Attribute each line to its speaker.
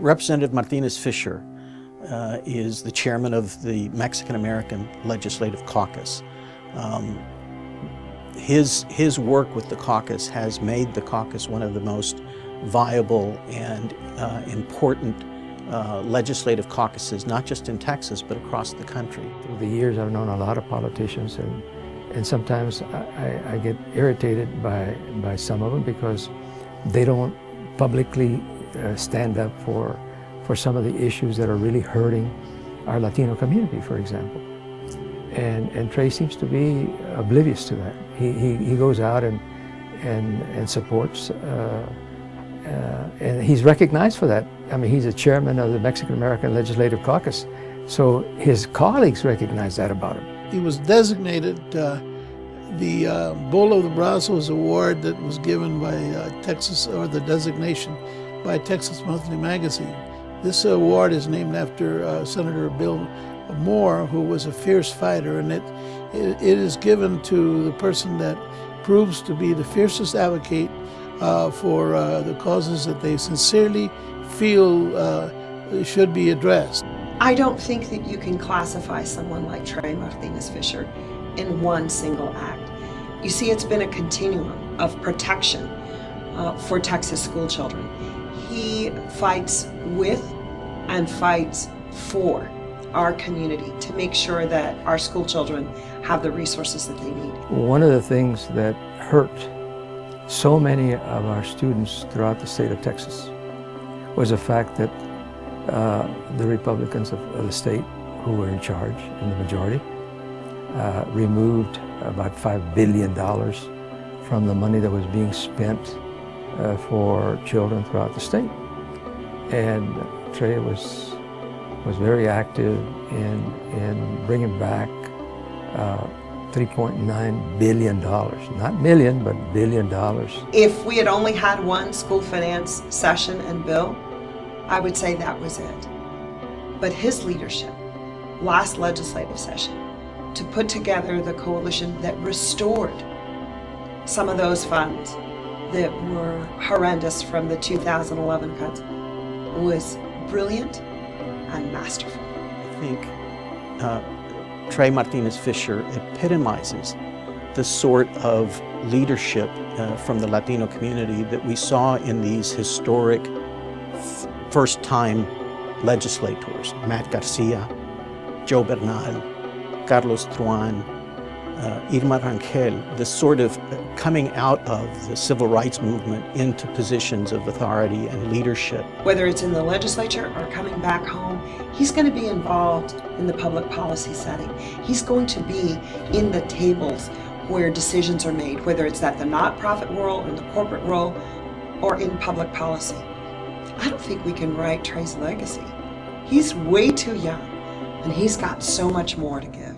Speaker 1: Representative Martinez Fisher is the chairman of the Mexican American Legislative Caucus. His work with the caucus has made the caucus one of the most viable and important legislative caucuses, not just in Texas, but across the country.
Speaker 2: Through the years, I've known a lot of politicians, and sometimes I get irritated by some of them because they don't publicly stand up for some of the issues that are really hurting our Latino community, for example. And Trey seems to be oblivious to that. He goes out and supports, and he's recognized for that. I mean, he's a chairman of the Mexican American Legislative Caucus, so his colleagues recognize that about him.
Speaker 3: He was designated the Bull of the Brazos Award that was given by Texas, or the designation by Texas Monthly Magazine. This award is named after Senator Bill Moore, who was a fierce fighter, and it is given to the person that proves to be the fiercest advocate for the causes that they sincerely feel should be addressed.
Speaker 4: I don't think that you can classify someone like Trey Martinez Fisher in one single act. You see, it's been a continuum of protection for Texas school children. He fights with and fights for our community to make sure that our school children have the resources that they need.
Speaker 2: One of the things that hurt so many of our students throughout the state of Texas was the fact that the Republicans of the state, who were in charge in the majority, removed about $5 billion from the money that was being spent for children throughout the state. And Trey was very active in bringing back $3.9 billion, not million, but $1 billion.
Speaker 4: If we had only had one school finance session and bill, I would say that was it. But his leadership, last legislative session, to put together the coalition that restored some of those funds that were horrendous from the 2011 cuts, was brilliant and masterful.
Speaker 1: I think Trey Martinez Fisher epitomizes the sort of leadership from the Latino community that we saw in these historic first-time legislators: Matt Garcia, Joe Bernal, Carlos Truan, Irma Rangel, the sort of coming out of the civil rights movement into positions of authority and leadership.
Speaker 4: Whether it's in the legislature or coming back home, he's going to be involved in the public policy setting. He's going to be in the tables where decisions are made, whether it's at the not-profit world, in the corporate world, or in public policy. I don't think we can write Trey's legacy. He's way too young, and he's got so much more to give.